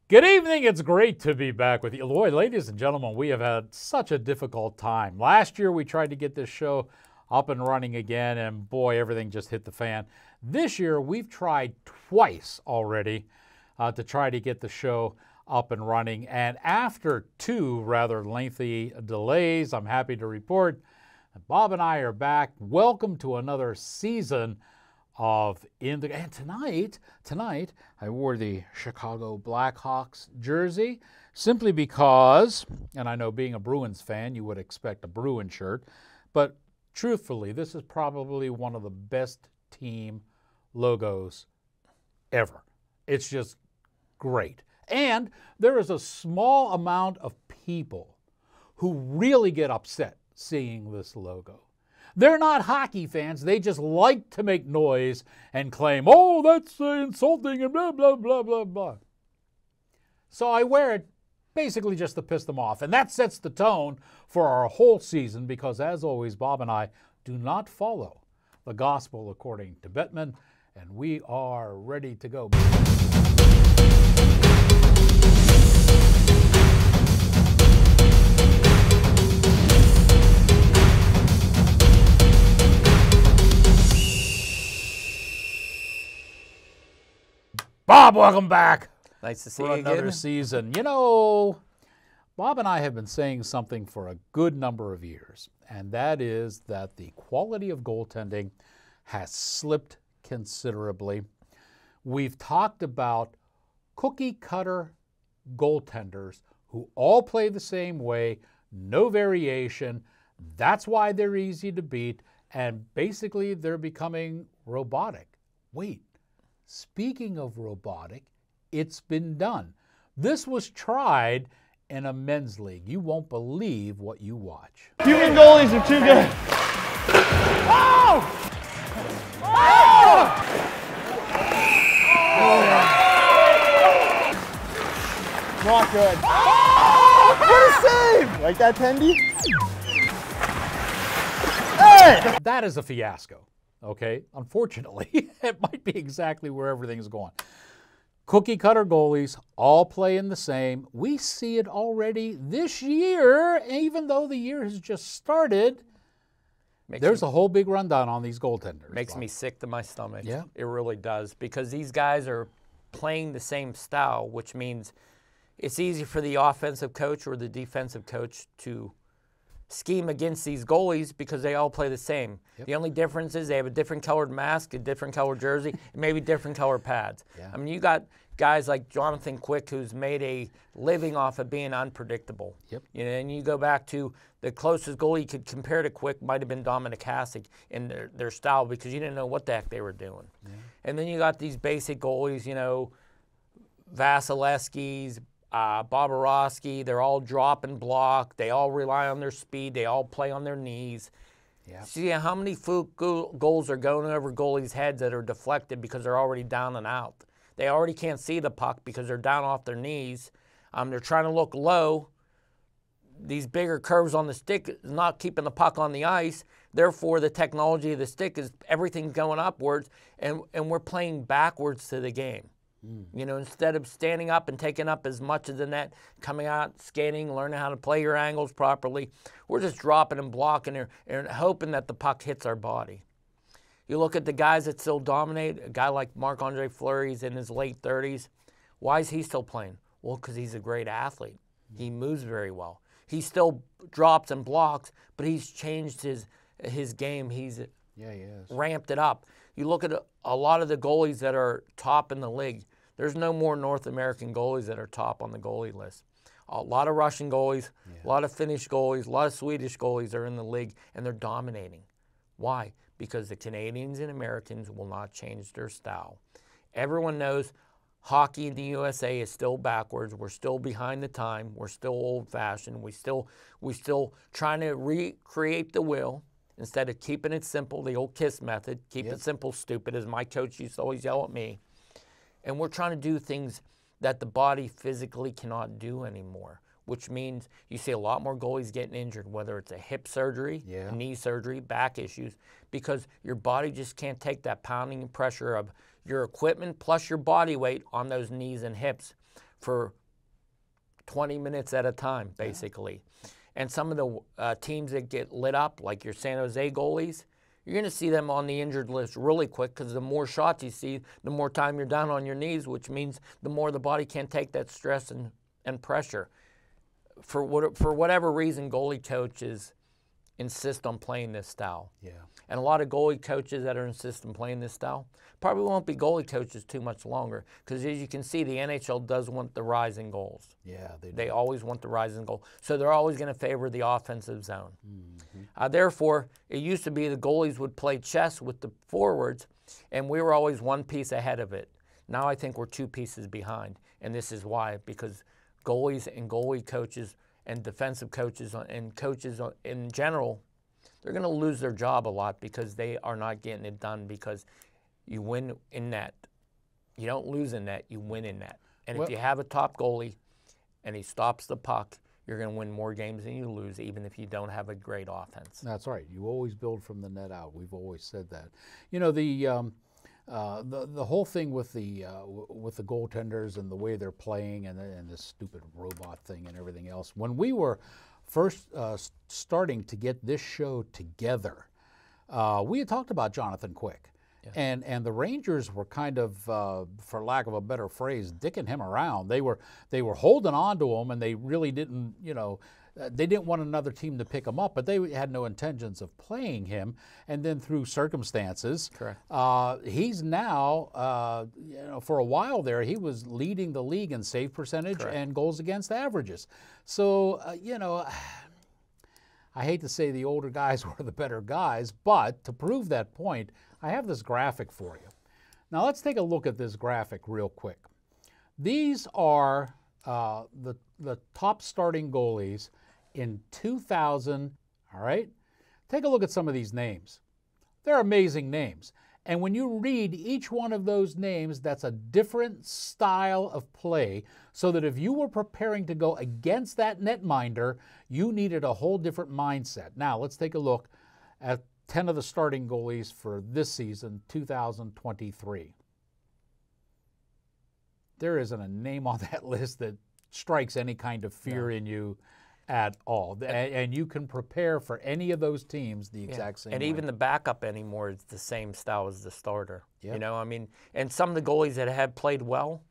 Good evening. It's great to be back with you. Lloyd, ladies and gentlemen, we have had such a difficult time. Last year, we tried to get this show up and running again, and boy, everything just hit the fan. This year, we've tried twice already to try to get the show up and running, and after two rather lengthy delays, I'm happy to report that Bob and I are back. Welcome to another season of and tonight I wore the Chicago Blackhawks jersey simply because, and I know being a Bruins fan, you would expect a Bruin shirt, but truthfully, this is probably one of the best team logos ever. It's just great. And there is a small amount of people who really get upset seeing this logo. They're not hockey fans. They just like to make noise and claim, oh, that's insulting and blah, blah, blah, blah, blah. So I wear it basically just to piss them off. And that sets the tone for our whole season because, as always, Bob and I do not follow the gospel according to Bettman, and we are ready to go. Bob, welcome back. Nice to see for you another again. season. You know, Bob and I have been saying something for a good number of years, and that is that the quality of goaltending has slipped considerably. We've talked about cookie-cutter goaltenders who all play the same way, no variation. That's why they're easy to beat, and basically they're becoming robotic. Wait. Speaking of robotic, it's been done. This was tried in a men's league. You won't believe what you watch. Human goalies are too good. Oh! Oh! Not good. Oh! What a save! Like that, Tendy? Hey! That is a fiasco. Okay, unfortunately, it might be exactly where everything's going. Cookie-cutter goalies all playing the same. We see it already this year, even though the year has just started. There's a whole big rundown on these goaltenders. Makes me sick to my stomach. Yeah. It really does, because these guys are playing the same style, which means it's easy for the offensive coach or the defensive coach to scheme against these goalies because they all play the same. Yep. The only difference is they have a different colored mask, a different colored jersey, and maybe different colored pads. Yeah. I mean, you got guys like Jonathan Quick who's made a living off of being unpredictable. Yep. You know, and you go back to the closest goalie you could compare to Quick might have been Dominic Hasek in their style because you didn't know what the heck they were doing. Yeah. And then you got these basic goalies, you know, Vasilevsky's, Bobrovsky, they're all drop and block. They all rely on their speed. They all play on their knees. Yeah. See how many goals are going over goalies' heads that are deflected because they're already down and out. They already can't see the puck because they're down off their knees. They're trying to look low. These bigger curves on the stick is not keeping the puck on the ice. Therefore, the technology of the stick is everything's going upwards, and we're playing backwards to the game. You know, instead of standing up and taking up as much of the net, coming out, skating, learning how to play your angles properly, we're just dropping and blocking and hoping that the puck hits our body. You look at the guys that still dominate, a guy like Marc-Andre Fleury's in his late 30s. Why is he still playing? Well, because he's a great athlete. He moves very well. He still drops and blocks, but he's changed his game. He has ramped it up. You look at a lot of the goalies that are top in the league. There's no more North American goalies that are top on the goalie list. A lot of Russian goalies, a lot of Finnish goalies, a lot of Swedish goalies are in the league, and they're dominating. Why? Because the Canadians and Americans will not change their style. Everyone knows hockey in the USA is still backwards. We're still behind the time. We're still old-fashioned. We still trying to recreate the wheel. Instead of keeping it simple, the old KISS method, keep it simple, stupid, as my coach used to always yell at me. And we're trying to do things that the body physically cannot do anymore, which means you see a lot more goalies getting injured, whether it's a hip surgery, knee surgery, back issues, because your body just can't take that pounding pressure of your equipment plus your body weight on those knees and hips for 20 minutes at a time, basically. And some of the teams that get lit up, like your San Jose goalies, you're going to see them on the injured list really quick because the more shots you see, the more time you're down on your knees, which means the more the body can't take that stress and pressure. For whatever reason, goalie coaches insist on playing this style. Yeah. And a lot of goalie coaches that are insisting on playing this style probably won't be goalie coaches too much longer because, as you can see, the NHL does want the rising goals. Yeah, they do. They always want the rising goal. So they're always going to favor the offensive zone. Therefore, it used to be the goalies would play chess with the forwards, and we were always one piece ahead of it. Now I think we're 2 pieces behind, and this is why, because goalies and goalie coaches and defensive coaches and coaches in general, they're going to lose their job a lot because they are not getting it done because you win in net. You don't lose in net, you win in net. And if you have a top goalie and he stops the puck, you're going to win more games than you lose, even if you don't have a great offense. That's right. You always build from the net out. We've always said that. You know, the whole thing with the goaltenders and the way they're playing and this stupid robot thing and everything else. When we were first starting to get this show together, we had talked about Jonathan Quick. Yeah. And the Rangers were kind of, for lack of a better phrase, dicking him around. They were holding on to him, and they really didn't, you know, they didn't want another team to pick him up, but they had no intentions of playing him. And then through circumstances, correct, he's now, you know, for a while there, he was leading the league in save percentage correct, and goals against averages. So, you know, I hate to say the older guys were the better guys, but to prove that point, I have this graphic for you. Now let's take a look at this graphic real quick. These are the top starting goalies in 2000, all right? Take a look at some of these names. They're amazing names. And when you read each one of those names, that's a different style of play, so that if you were preparing to go against that netminder, you needed a whole different mindset. Now let's take a look at 10 of the starting goalies for this season, 2023. There isn't a name on that list that strikes any kind of fear in you at all. And you can prepare for any of those teams the exact same way. And even the backup anymore is the same style as the starter. Yep. You know, I mean, and some of the goalies that have played well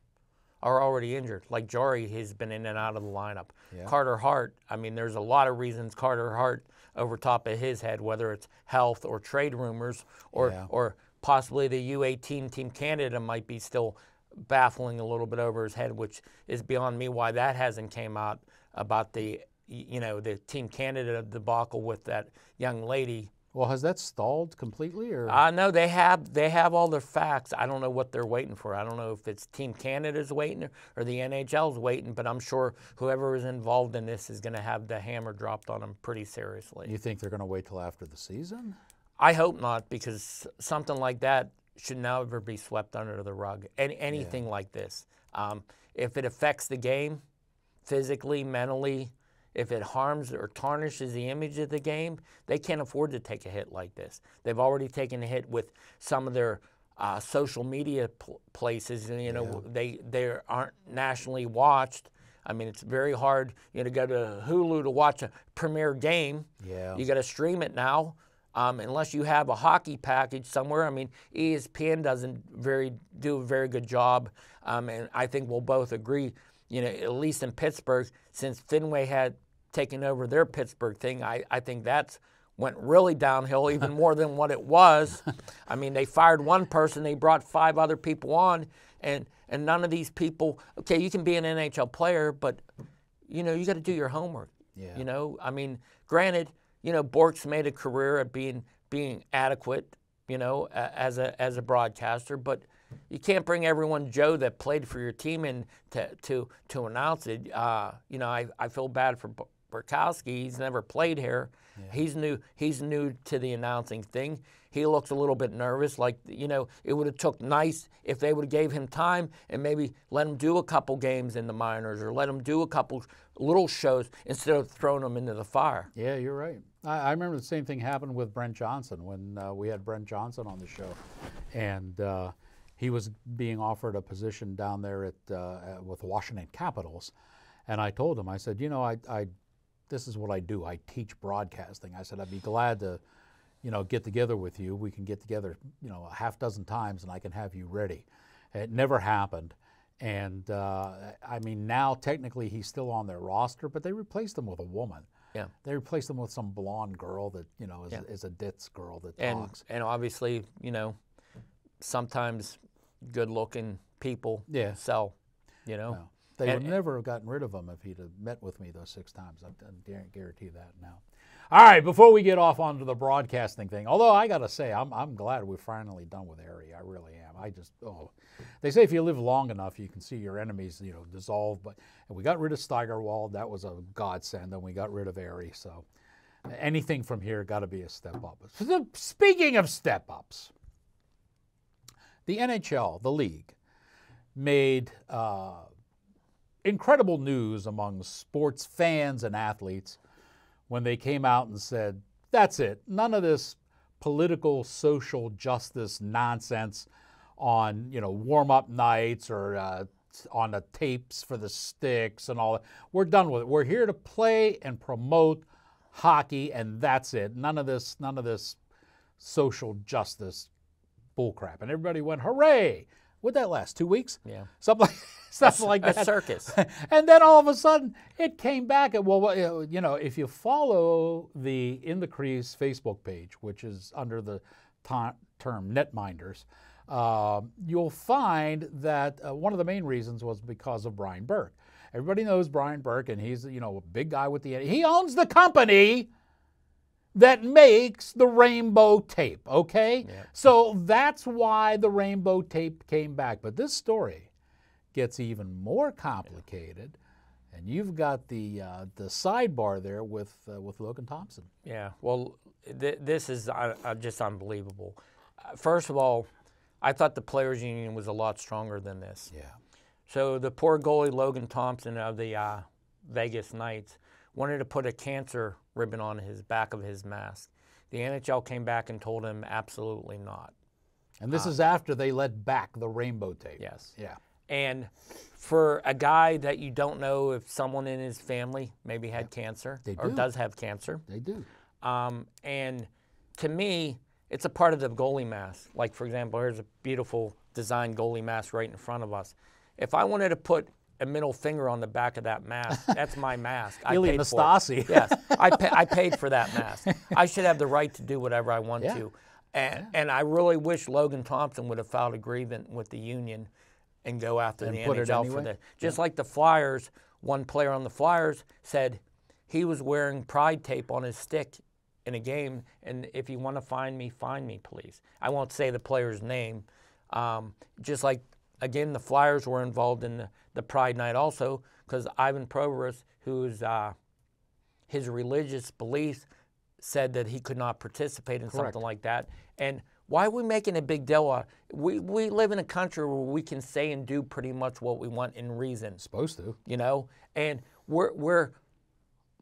are already injured. Like Jari has been in and out of the lineup. Yeah. Carter Hart, I mean, there's a lot of reasons Carter Hart over top of his head, whether it's health or trade rumors or possibly the U18 Team Canada might be still baffling a little bit over his head, which is beyond me why that hasn't came out about the, you know, the Team Canada debacle with that young lady. Well, has that stalled completely, or? No, they have all the facts. I don't know what they're waiting for. I don't know if it's Team Canada's waiting or the NHL's waiting, but I'm sure whoever is involved in this is going to have the hammer dropped on them pretty seriously. You think they're going to wait till after the season? I hope not, because something like that should never be swept under the rug. Anything like this. If it affects the game physically, mentally, if it harms or tarnishes the image of the game, they can't afford to take a hit like this. They've already taken a hit with some of their social media places. You know, they aren't nationally watched. I mean, it's very hard, you know, to go to Hulu to watch a premier game. Yeah. You got to stream it now, unless you have a hockey package somewhere. I mean, ESPN doesn't do a very good job, and I think we'll both agree. You know, at least in Pittsburgh, since Fenway had taken over their Pittsburgh thing, I think that's went really downhill, even more than what it was. I mean, they fired one person, they brought 5 other people on, and none of these people, okay, you can be an NHL player, but, you know, you got to do your homework. Yeah. You know, I mean, granted, you know, Bork's made a career at being adequate, you know, as a broadcaster, but you can't bring everyone, Joe, that played for your team in to announce it. You know, I feel bad for Burkowski. He's never played here. Yeah. He's new to the announcing thing. He looks a little bit nervous. Like, you know, it would have took nice if they would have gave him time and maybe let him do a couple games in the minors or let him do a couple little shows instead of throwing him into the fire. Yeah, you're right. I remember the same thing happened with Brent Johnson when we had Brent Johnson on the show. And he was being offered a position down there with the Washington Capitals. And I told him, I said, you know, this is what I do. I teach broadcasting. I said, I'd be glad to, you know, get together with you. We can get together, you know, a half dozen times and I can have you ready. It never happened. And I mean, now technically he's still on their roster, but they replaced him with a woman. Yeah. They replaced him with some blonde girl that, you know, is a ditz girl that talks. And obviously, you know, sometimes good-looking people sell, you know. No. They would never have gotten rid of him if he'd have met with me those 6 times. I guarantee that now. All right, before we get off onto the broadcasting thing, although I got to say, I'm glad we're finally done with Erie. I really am. They say if you live long enough, you can see your enemies, you know, dissolve. And we got rid of Steigerwald. That was a godsend. And we got rid of Erie. So anything from here got to be a step up. Speaking of step ups, the NHL, the league, made incredible news among sports fans and athletes when they came out and said, that's it. None of this political, social justice nonsense on, you know, warm-up nights or on the tapes for the sticks and all that. We're done with it. We're here to play and promote hockey, and that's it. None of this social justice bullcrap. And everybody went, hooray! What'd that last, 2 weeks? Yeah. Something like that. A circus. And then all of a sudden, it came back. Well, you know, if you follow the In the Crease Facebook page, which is under the term Netminders, you'll find that one of the main reasons was because of Brian Burke. Everybody knows Brian Burke, and he's, you know, a big guy with he owns the company that makes the rainbow tape, okay? Yeah. So that's why the rainbow tape came back. But this story gets even more complicated, and you've got the sidebar there with Logan Thompson. Yeah, well, this is just unbelievable. First of all, I thought the Players Union was a lot stronger than this. Yeah. So the poor goalie Logan Thompson of the Vegas Knights wanted to put a cancer ribbon on his back of his mask. The NHL came back and told him absolutely not. And this is after they let back the rainbow tape. Yes. Yeah. And for a guy that you don't know if someone in his family maybe had cancer or does have cancer. They do. And to me, it's a part of the goalie mask. Like, for example, here's a beautiful designed goalie mask right in front of us. If I wanted to put a middle finger on the back of that mask, that's my mask. Ili Nastasi. Yes, I paid for that mask. I should have the right to do whatever I want to. And I really wish Logan Thompson would have filed a grievance with the union and go after the NHL for that. Just like the Flyers, one player on the Flyers said he was wearing pride tape on his stick in a game, and if you want to find me, please. I won't say the player's name. Just like, again, the Flyers were involved in the Pride Night also, because Ivan Provorus, who's his religious beliefs said that he could not participate in something like that. And why are we making a big deal out? We live in a country where we can say and do pretty much what we want in reason. Supposed to. You know? And we're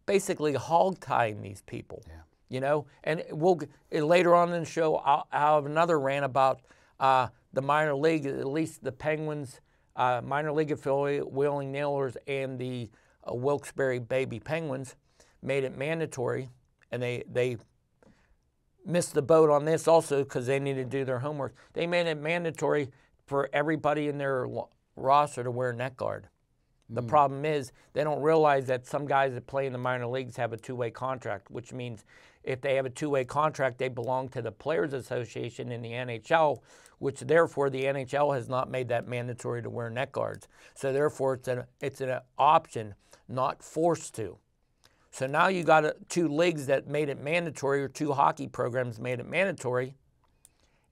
basically hog-tying these people. Yeah. You know? And we'll later on in the show, I'll have another rant about the minor league, at least the Penguins, minor league affiliate Wheeling Nailers and the Wilkes-Barre Baby Penguins made it mandatory, and they missed the boat on this also because they needed to do their homework. They made it mandatory for everybody in their roster to wear a neck guard. The problem is they don't realize that some guys that play in the minor leagues have a two-way contract, which means if they have a two-way contract, they belong to the Players Association in the NHL, which therefore the NHL has not made that mandatory to wear neck guards. So therefore it's an option, not forced to. So now you got two leagues that made it mandatory, or two hockey programs made it mandatory,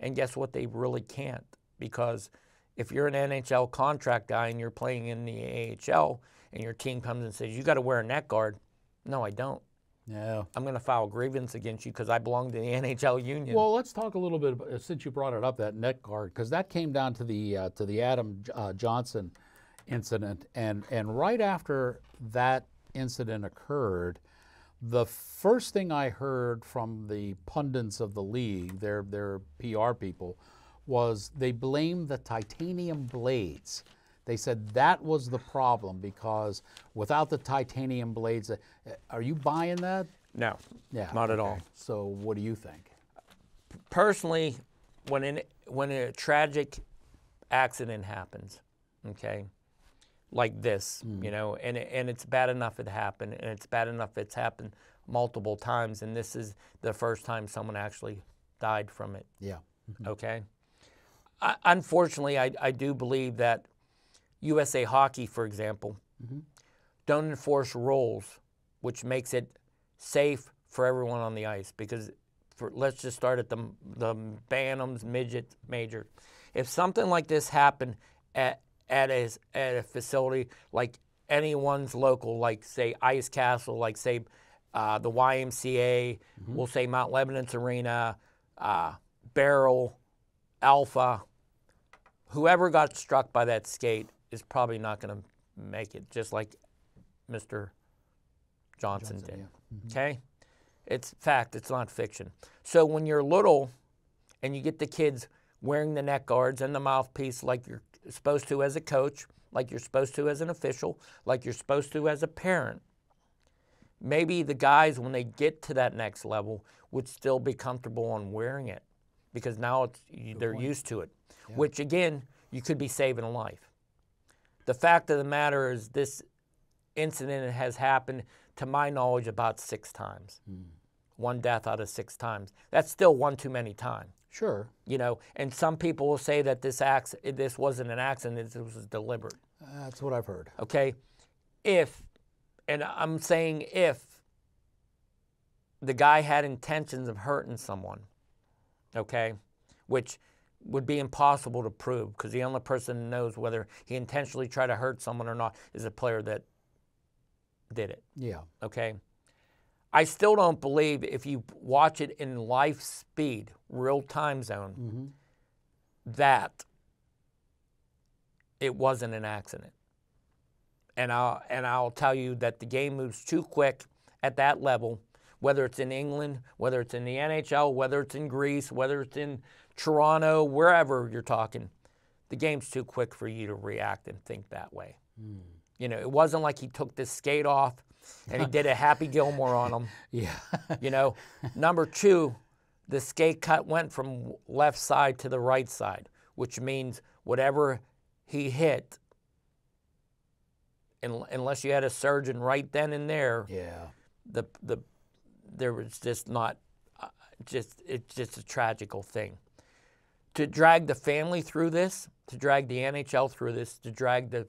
and guess what? They really can't, because if you're an NHL contract guy and you're playing in the AHL and your team comes and says, you got to wear a neck guard. No, I don't. Yeah. I'm going to file a grievance against you because I belong to the NHL union. Well, let's talk a little bit about, since you brought it up, that neck guard, because that came down to the Adam Johnson incident, and right after that incident occurred, the first thing I heard from the pundits of the league, their PR people, was they blamed the titanium blades. They said that was the problem because without the titanium blades, are you buying that? No, Yeah, not at all. So what do you think? Personally, when a tragic accident happens, okay, like this, you know, and it's bad enough it happened, and it's bad enough it's happened multiple times, and this is the first time someone actually died from it. Yeah. Okay. Unfortunately, I do believe that USA Hockey, for example, don't enforce rules, which makes it safe for everyone on the ice. Because let's just start at the Bantams, midget, major. If something like this happened at a facility like anyone's local, like say Ice Castle, like say the YMCA, we'll say Mount Lebanon's Arena, Barrel, Alpha, whoever got struck by that skate is probably not going to make it, just like Mr. Johnson did. Yeah. Okay? It's fact, it's not fiction. So when you're little and you get the kids wearing the neck guards and the mouthpiece like you're supposed to as a coach, like you're supposed to as an official, like you're supposed to as a parent, maybe the guys, when they get to that next level, would still be comfortable on wearing it because now they're used to it, which, again, you could be saving a life. The fact of the matter is this incident has happened, to my knowledge, about 6 times. 1 death out of 6 times. That's still one too many times. Sure. You know, and some people will say that this wasn't an accident, this was deliberate. That's what I've heard. Okay? And I'm saying if the guy had intentions of hurting someone, okay, which would be impossible to prove because the only person who knows whether he intentionally tried to hurt someone or not is a player that did it. Yeah. Okay? I still don't believe if you watch it in life speed, real time zone, that it wasn't an accident. And I'll tell you that the game moves too quick at that level, whether it's in England, whether it's in the NHL, whether it's in Greece, whether it's in Toronto, wherever you're talking. The game's too quick for you to react and think that way. You know, it wasn't like he took this skate off and he did a Happy Gilmore on him. Yeah. You know, number 2, the skate cut went from left side to the right side, which means whatever he hit, unless you had a surgeon right then and there, there was just not, it's just a tragical thing. To drag the family through this, to drag the NHL through this, to drag the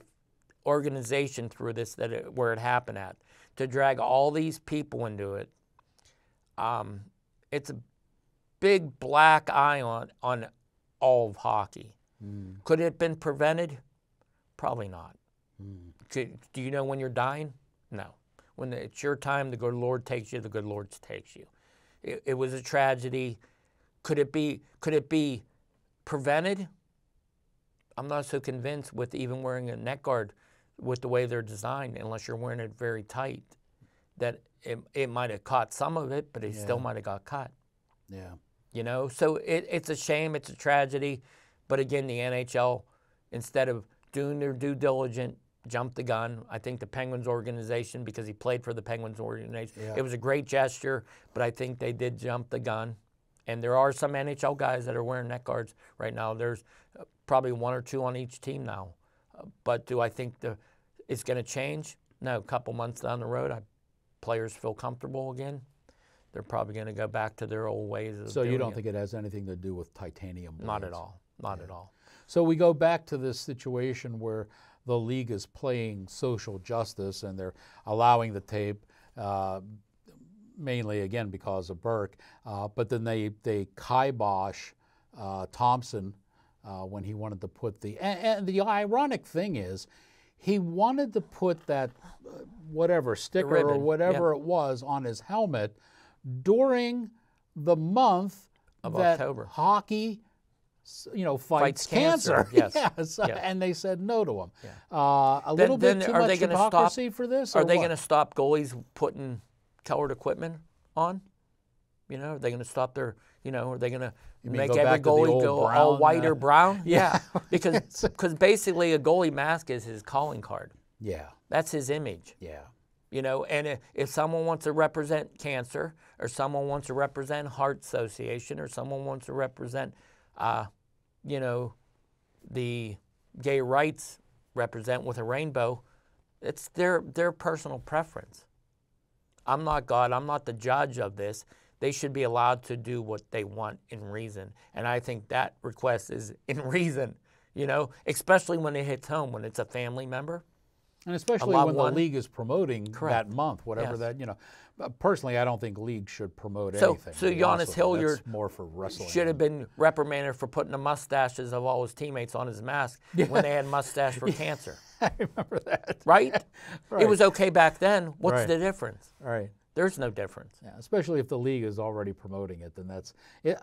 organization through this, where it happened at, to drag all these people into it, it's a big black eye on all of hockey. Could it have been prevented? Probably not. Do you know when you're dying? No. When it's your time, the good Lord takes you, the good Lord takes you. It was a tragedy. Could it be prevented? I'm not so convinced with even wearing a neck guard with the way they're designed, unless you're wearing it very tight, that it might have caught some of it, but it still might have got cut. Yeah. You know, so it's a shame, it's a tragedy, but again, the NHL, instead of doing their due diligence, jumped the gun. I think the Penguins organization, because he played for the Penguins organization, it was a great gesture, but I think they did jump the gun. And there are some NHL guys that are wearing neck guards right now. There's probably 1 or 2 on each team now. But do I think it's going to change? No, a couple months down the road, players feel comfortable again. They're probably going to go back to their old ways of So you don't it. think it has anything to do with titanium blades? Not at all. Not at all. So we go back to this situation where the league is playing social justice and they're allowing the tape, mainly again because of Burke, but then they kibosh Thompson when he wanted to put and the ironic thing is he wanted to put that whatever sticker ribbon, or whatever it was on his helmet during the month Of that October. hockey fights cancer. Yes. Yes. Yeah. And they said no to him. Yeah. A little bit too are much they gonna hypocrisy for this? Are or they what? going to stop goalies putting colored equipment on? You know, are they going to stop their, you know, are they going to mean make go every back to the goalie old go all brown, white or brown? Yeah. Because basically a goalie mask is his calling card. Yeah. That's his image. Yeah. You know, and if someone wants to represent cancer, or someone wants to represent Heart Association, or someone wants to represent, you know, the gay rights represent with a rainbow, it's their personal preference. I'm not God. I'm not the judge of this. They should be allowed to do what they want in reason. And I think that request is in reason, you know, especially when it hits home, when it's a family member. And especially when the league is promoting that month, whatever Yes. that, you know. Personally, I don't think leagues should promote So anything. Giannis Honestly, Hilliard that's more for wrestling. should have been reprimanded for putting the mustaches of all his teammates on his mask when they had mustache for cancer. I remember that. Right? Right. It was okay back then. What's Right. the difference? Right. There's no difference. Yeah, especially if the league is already promoting it, then that's it.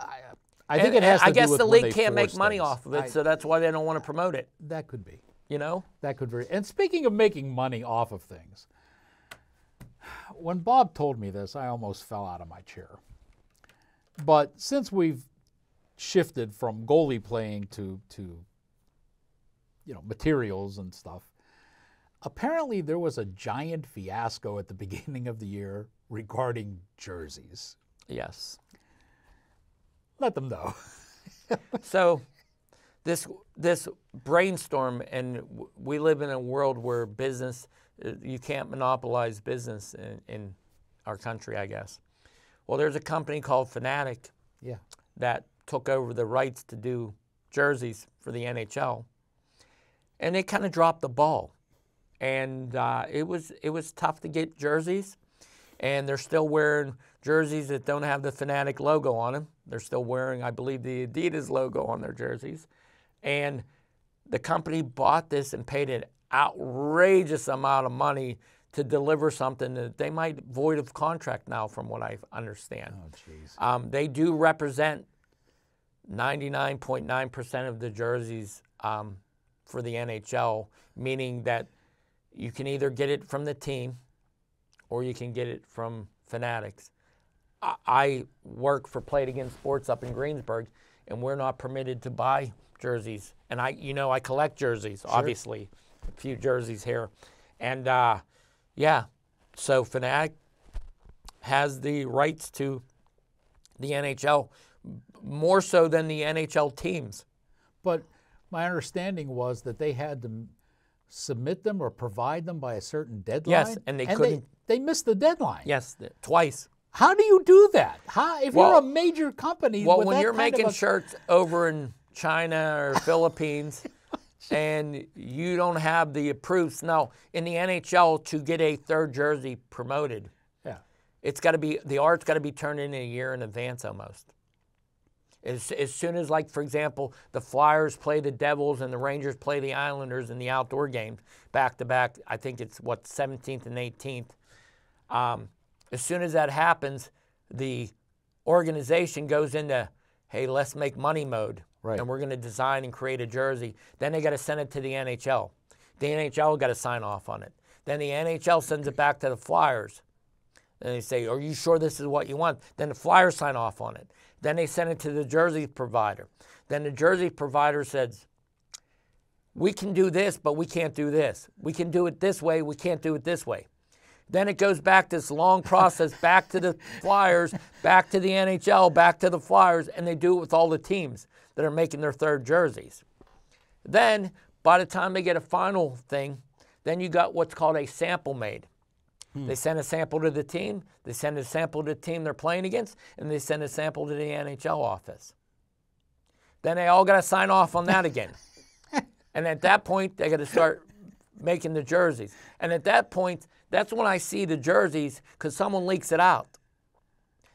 I think it has to I do guess with the when league they can't make force money things. off of it, so that's why they don't want to promote it. That could be. You know? That could very. And speaking of making money off of things, when Bob told me this, I almost fell out of my chair. But since we've shifted from goalie playing to you know, materials and stuff, apparently there was a giant fiasco at the beginning of the year regarding jerseys. Yes. Let them know. So this brainstorm, and we live in a world where business, you can't monopolize business in our country, I guess. Well, there's a company called Fanatic Yeah. that took over the rights to do jerseys for the NHL, and they kind of dropped the ball. And it was tough to get jerseys, and they're still wearing jerseys that don't have the Fanatic logo on them. They're still wearing, I believe, the Adidas logo on their jerseys. And the company bought this and paid an outrageous amount of money to deliver something that they might void of contract now, from what I understand. Oh, jeez. They do represent 99.9% of the jerseys for the NHL, meaning that you can either get it from the team or you can get it from Fanatics. I work for Play It Again Sports up in Greensburg, and we're not permitted to buy jerseys. And I collect jerseys, obviously, a few jerseys here. And yeah, so Fanatic has the rights to the NHL more so than the NHL teams. But my understanding was that they had to submit them or provide them by a certain deadline. Yes, and they couldn't. They missed the deadline. Yes, twice. How do you do that? If you're a major company, well, with when that you're kind of making shirts over in China or Philippines, and you don't have the proofs. Now, in the NHL, to get a third jersey promoted, yeah, it's got to be, the art's got to be turned in a year in advance almost. As soon as, like, for example, the Flyers play the Devils and the Rangers play the Islanders in the outdoor games back-to-back, I think it's, 17th and 18th. As soon as that happens, the organization goes into, hey, let's make money mode. Right. And we're going to design and create a jersey. Then they got to send it to the NHL. The NHL got to sign off on it. Then the NHL sends it back to the Flyers. And they say, are you sure this is what you want? Then the Flyers sign off on it. Then they send it to the jersey provider. Then the jersey provider says, we can do this, but we can't do this. We can do it this way, we can't do it this way. Then it goes back this long process, back to the Flyers, back to the NHL, back to the Flyers, and they do it with all the teams that are making their third jerseys. Then, by the time they get a final thing, then you got what's called a sample made. They send a sample to the team, they send a sample to the team they're playing against, and they send a sample to the NHL office. Then they all got to sign off on that again. And at that point, they got to start making the jerseys. And at that point, that's when I see the jerseys, because someone leaks it out.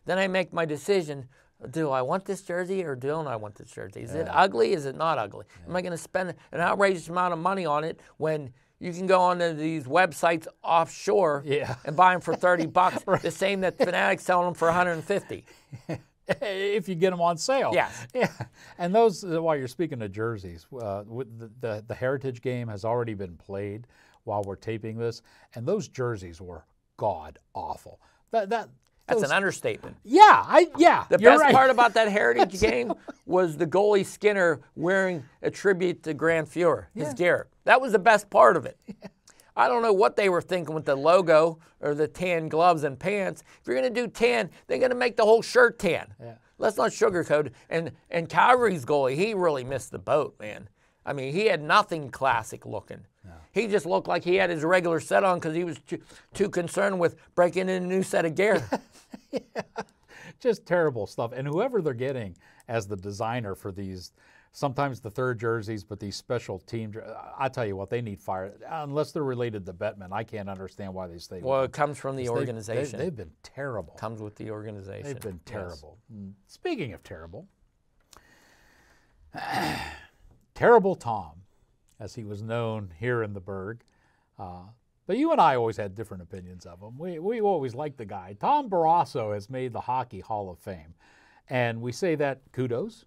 Then I make my decision, do I want this jersey or don't I want this jersey? Is it ugly? Is it not ugly? Am I going to spend an outrageous amount of money on it when you can go onto these websites offshore and buy them for $30, Right. the same that Fanatics selling them for $150. if you get them on sale. Yes. Yeah. And those, while you're speaking of jerseys, the Heritage game has already been played while we're taping this, and those jerseys were god awful. That's an understatement. Yeah, The you're best right. part about that Heritage game was the goalie Skinner wearing a tribute to Grand Fuhrer, his gear. That was the best part of it. I don't know what they were thinking with the logo or the tan gloves and pants. If you're going to do tan, they're going to make the whole shirt tan. Yeah. Let's not sugarcoat it. And Calgary's goalie, he really missed the boat, man. I mean, he had nothing classic looking. No. He just looked like he had his regular set on because he was too concerned with breaking in a new set of gear. Yeah. Just terrible stuff. And whoever they're getting as the designer for these, sometimes the third jerseys, but these special team, I tell you what, they need fired. Unless they're related to Bettman, I can't understand why they stay. Well, it comes from the organization. They've been terrible. Comes with the organization. They've been terrible. Yes. Speaking of terrible, Terrible Tom, as he was known here in the Berg. But you and I always had different opinions of him. We always liked the guy. Tom Barrasso has made the Hockey Hall of Fame. And we say that kudos,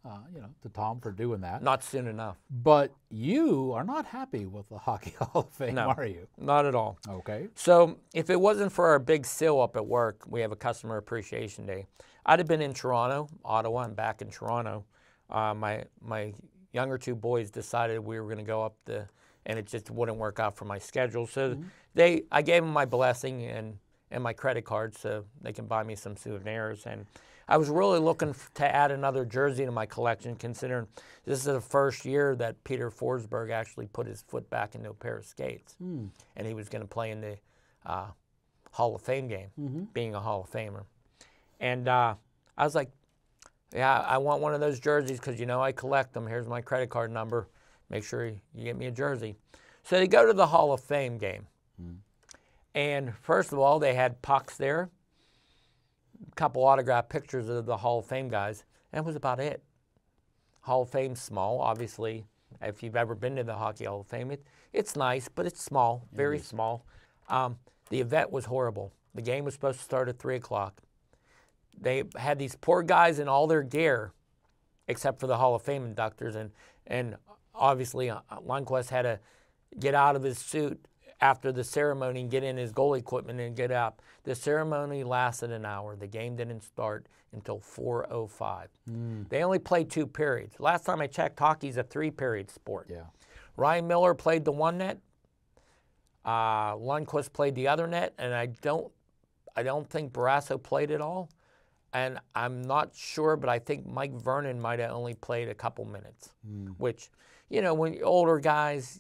to Tom for doing that. Not soon enough. But you are not happy with the Hockey Hall of Fame, are you? Not at all. Okay. So if it wasn't for our big seal up at work, we have a Customer Appreciation Day, I'd have been in Toronto, Ottawa, and back in Toronto. My younger two boys decided we were going to go up and it just wouldn't work out for my schedule. So I gave them my blessing and my credit card so they can buy me some souvenirs. And I was really looking to add another jersey to my collection, considering this is the first year that Peter Forsberg actually put his foot back into a pair of skates. And he was going to play in the Hall of Fame game, being a Hall of Famer. And I was like, yeah, I want one of those jerseys because, I collect them. Here's my credit card number. Make sure you get me a jersey. So they go to the Hall of Fame game. And first of all, they had pucks there, a couple autographed pictures of the Hall of Fame guys, and that was about it. Hall of Fame's small, obviously. If you've ever been to the Hockey Hall of Fame, it's nice, but it's small, very small. The event was horrible. The game was supposed to start at 3 o'clock. They had these poor guys in all their gear, except for the Hall of Fame inductors, and obviously Lundqvist had to get out of his suit after the ceremony and get in his goalie equipment and get out. The ceremony lasted an hour. The game didn't start until 4:05. They only played 2 periods. Last time I checked, hockey's a 3-period sport. Yeah. Ryan Miller played the one net. Lundqvist played the other net, and I don't think Barrasso played it all. And I'm not sure, but I think Mike Vernon might have only played a couple minutes, which, when you're older guys,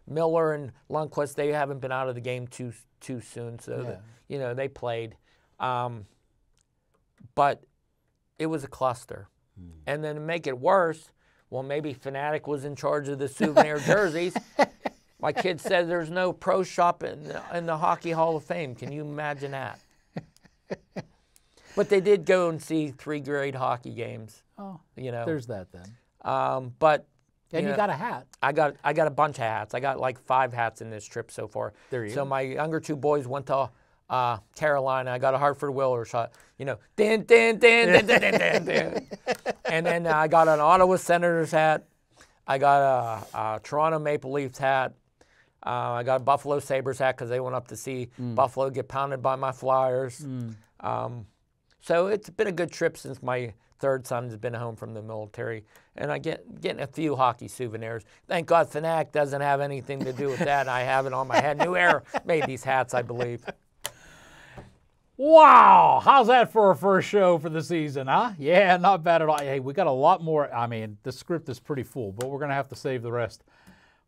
Miller and Lundqvist, they haven't been out of the game too soon, so they played. But it was a cluster. And then to make it worse, well, maybe Fanatic was in charge of the souvenir jerseys. My kid said there's no pro shop in the Hockey Hall of Fame. Can you imagine that? But they did go and see 3 great hockey games. Oh, there's that then. But and you got a hat. I got a bunch of hats. I got like 5 hats in this trip so far. There you go. So my younger 2 boys went to Carolina. I got a Hartford Whalers shot. Din, din, din, din, din, din, din. And then I got an Ottawa Senators hat. I got a Toronto Maple Leafs hat. I got a Buffalo Sabres hat because they went up to see Buffalo get pounded by my Flyers. So it's been a good trip since my 3rd son has been home from the military, and I getting a few hockey souvenirs. Thank God Fanatic doesn't have anything to do with that. I have it on my head. New Era made these hats, I believe. Wow, how's that for a first show for the season, huh? Yeah, not bad at all. Hey, we got a lot more. I mean, the script is pretty full, but we're going to have to save the rest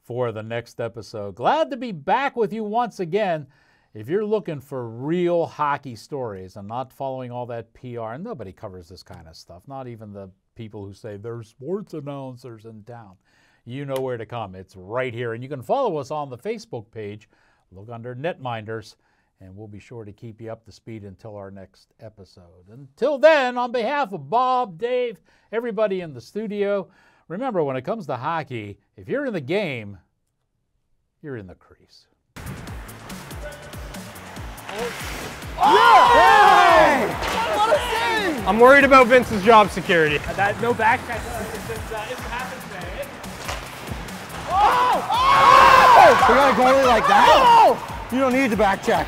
for the next episode. Glad to be back with you once again. If you're looking for real hockey stories and not following all that PR, and nobody covers this kind of stuff, not even the people who say there's sports announcers in town, you know where to come. It's right here. And you can follow us on the Facebook page. Look under Netminders, and we'll be sure to keep you up to speed until our next episode. Until then, on behalf of Bob, Dave, everybody in the studio, remember, when it comes to hockey, if you're in the game, you're in the crease. Yeah! What a save! I'm worried about Vince's job security. No back check. It happens, man. We got a goalie like that? You don't need the back check.